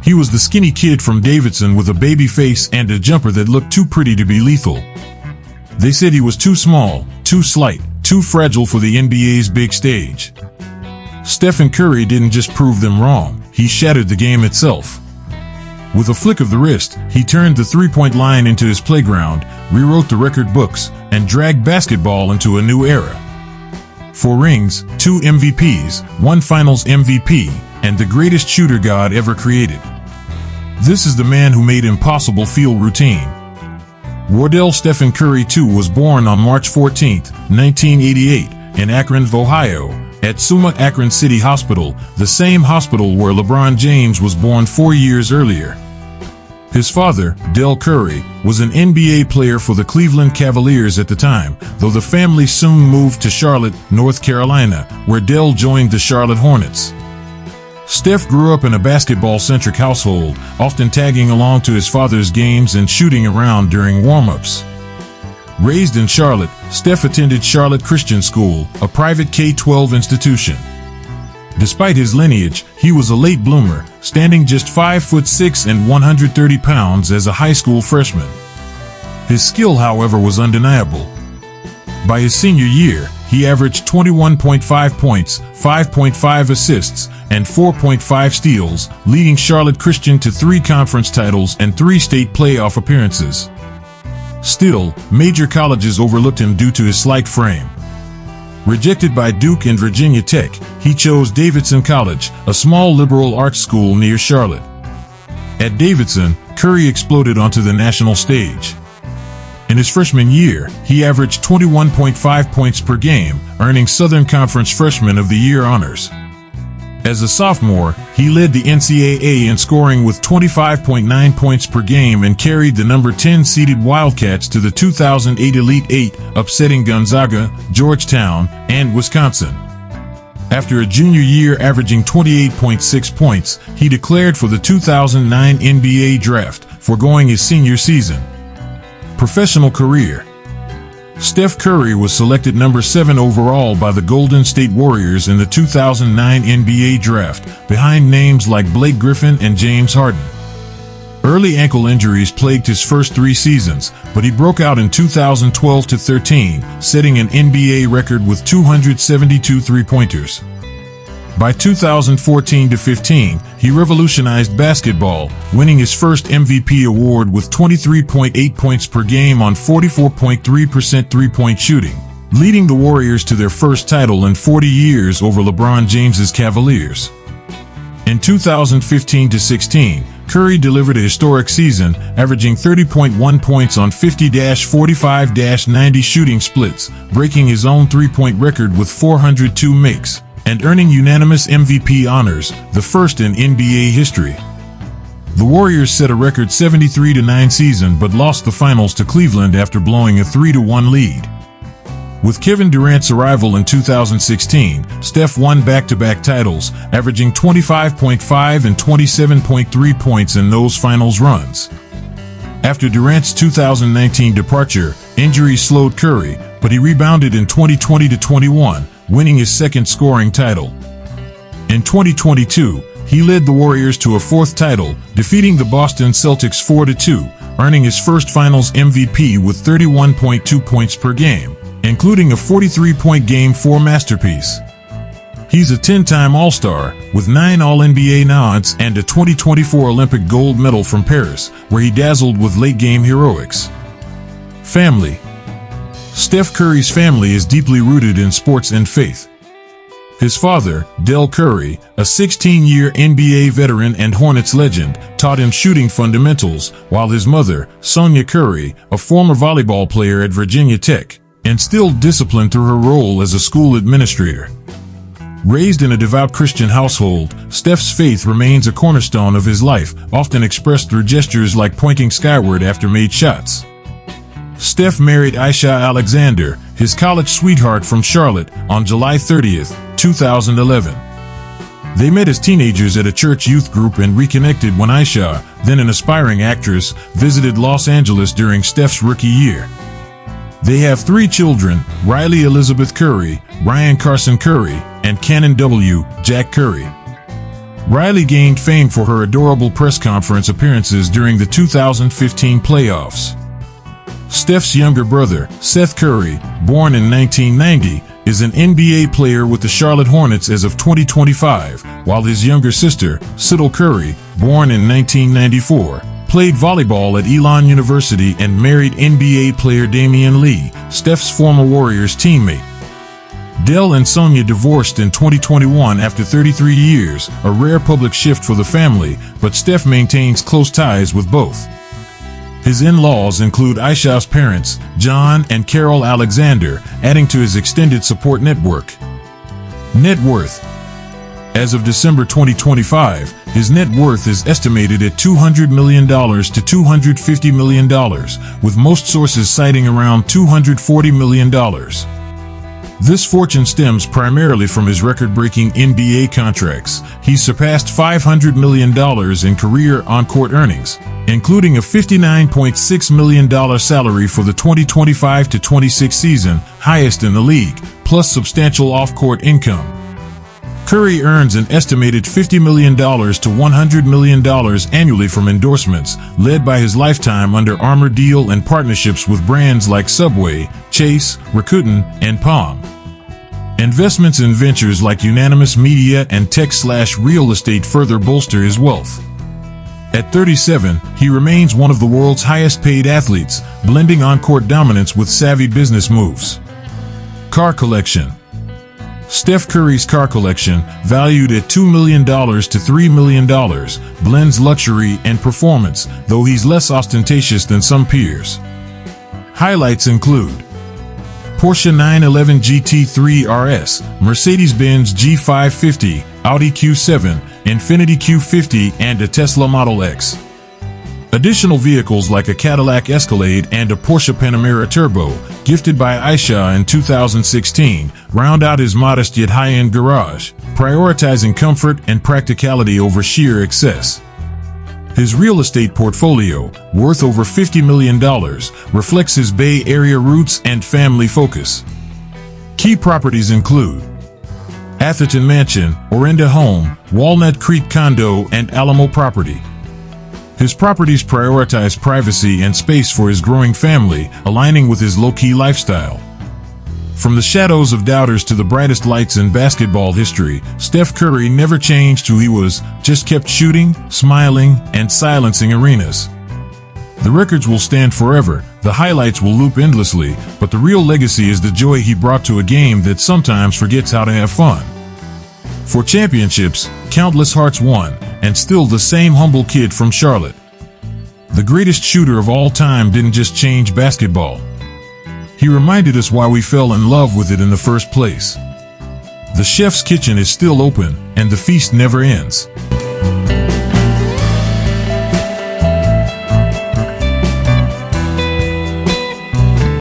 He was the skinny kid from Davidson with a baby face and a jumper that looked too pretty to be lethal. They said he was too small, too slight, too fragile for the NBA's big stage. Stephen Curry didn't just prove them wrong, he shattered the game itself. With a flick of the wrist, he turned the three-point line into his playground, rewrote the record books, and dragged basketball into a new era. 4 rings, 2 MVPs, 1 Finals MVP, and the greatest shooter God ever created. This is the man who made impossible feel routine. Wardell Stephen Curry II was born on March 14, 1988, in Akron, Ohio, at Summa Akron City Hospital, the same hospital where LeBron James was born 4 years earlier. His father, Dell Curry, was an NBA player for the Cleveland Cavaliers at the time, though the family soon moved to Charlotte, North Carolina, where Dell joined the Charlotte Hornets. Steph grew up in a basketball-centric household, often tagging along to his father's games and shooting around during warm-ups. Raised in Charlotte, Steph attended Charlotte Christian School, a private K-12 institution. Despite his lineage, he was a late bloomer, standing just 5'6" and 130 pounds as a high school freshman. His skill, however, was undeniable. By his senior year, he averaged 21.5 points, 5.5 assists, and 4.5 steals, leading Charlotte Christian to 3 conference titles and 3 state playoff appearances. Still, major colleges overlooked him due to his slight frame. Rejected by Duke and Virginia Tech, he chose Davidson College, a small liberal arts school near Charlotte. At Davidson, Curry exploded onto the national stage. In his freshman year, he averaged 21.5 points per game, earning Southern Conference Freshman of the Year honors. As a sophomore, he led the NCAA in scoring with 25.9 points per game and carried the number 10 seeded Wildcats to the 2008 Elite Eight, upsetting Gonzaga, Georgetown, and Wisconsin. After a junior year averaging 28.6 points, he declared for the 2009 NBA Draft, foregoing his senior season. Professional career. Steph Curry was selected number 7 overall by the Golden State Warriors in the 2009 NBA Draft, behind names like Blake Griffin and James Harden. Early ankle injuries plagued his first 3 seasons, but he broke out in 2012-13, setting an NBA record with 272 three-pointers. By 2014-15, he revolutionized basketball, winning his first MVP award with 23.8 points per game on 44.3% three-point shooting, leading the Warriors to their first title in 40 years over LeBron James's Cavaliers. In 2015-16, Curry delivered a historic season, averaging 30.1 points on 50-45-90 shooting splits, breaking his own three-point record with 402 makes, and earning unanimous MVP honors, the first in NBA history. The Warriors set a record 73-9 season but lost the finals to Cleveland after blowing a 3-1 lead. With Kevin Durant's arrival in 2016, Steph won back-to-back titles, averaging 25.5 and 27.3 points in those finals runs. After Durant's 2019 departure, injuries slowed Curry, but he rebounded in 2020-21, winning his second scoring title. In 2022, he led the Warriors to a 4th title, defeating the Boston Celtics 4-2, earning his first Finals MVP with 31.2 points per game, including a 43-point Game 4 masterpiece. He's a 10-time All-Star, with 9 All-NBA nods and a 2024 Olympic gold medal from Paris, where he dazzled with late-game heroics. Family. Steph Curry's family is deeply rooted in sports and faith. His father, Dell Curry, a 16-year NBA veteran and Hornets legend, taught him shooting fundamentals, while his mother, Sonia Curry, a former volleyball player at Virginia Tech, instilled discipline through her role as a school administrator. Raised in a devout Christian household, Steph's faith remains a cornerstone of his life, often expressed through gestures like pointing skyward after made shots. Steph married Ayesha Alexander, his college sweetheart from Charlotte, on July 30, 2011. They met as teenagers at a church youth group and reconnected when Ayesha, then an aspiring actress, visited Los Angeles during Steph's rookie year. They have 3 children, Riley Elizabeth Curry, Ryan Carson Curry, and Canon W. Jack Curry. Riley gained fame for her adorable press conference appearances during the 2015 playoffs. Steph's younger brother, Seth Curry, born in 1990, is an NBA player with the Charlotte Hornets as of 2025, while his younger sister, Dell Curry, born in 1994, played volleyball at Elon University and married NBA player Damian Lee, Steph's former Warriors teammate. Dell and Sonia divorced in 2021 after 33 years, a rare public shift for the family, but Steph maintains close ties with both. His in-laws include Ayesha's parents, John and Carol Alexander, adding to his extended support network. Net worth. As of December 2025, his net worth is estimated at $200 million to $250 million, with most sources citing around $240 million. This fortune stems primarily from his record-breaking NBA contracts. He surpassed $500 million in career on-court earnings, including a $59.6 million salary for the 2025-26 season, highest in the league, plus substantial off-court income. Curry earns an estimated $50 million to $100 million annually from endorsements, led by his lifetime Under Armour deal and partnerships with brands like Subway, Chase, Rakuten, and Palm. Investments in ventures like Unanimous Media and tech/real estate further bolster his wealth. At 37, he remains one of the world's highest-paid athletes, blending on-court dominance with savvy business moves. Car collection. Steph Curry's car collection, valued at $2 million to $3 million, blends luxury and performance, though he's less ostentatious than some peers. Highlights include Porsche 911 GT3 RS, Mercedes-Benz G550, Audi Q7, Infiniti Q50, and a Tesla Model X. Additional vehicles like a Cadillac Escalade and a Porsche Panamera Turbo, gifted by Ayesha in 2016, round out his modest yet high-end garage, prioritizing comfort and practicality over sheer excess. His real estate portfolio, worth over $50 million, reflects his Bay Area roots and family focus. Key properties include Atherton Mansion, Orinda Home, Walnut Creek Condo, and Alamo Property. His properties prioritize privacy and space for his growing family, aligning with his low-key lifestyle. From the shadows of doubters to the brightest lights in basketball history, Steph Curry never changed who he was, just kept shooting, smiling, and silencing arenas. The records will stand forever, the highlights will loop endlessly, but the real legacy is the joy he brought to a game that sometimes forgets how to have fun. For championships, countless hearts won, and still the same humble kid from Charlotte. The greatest shooter of all time didn't just change basketball. He reminded us why we fell in love with it in the first place. The chef's kitchen is still open, and the feast never ends.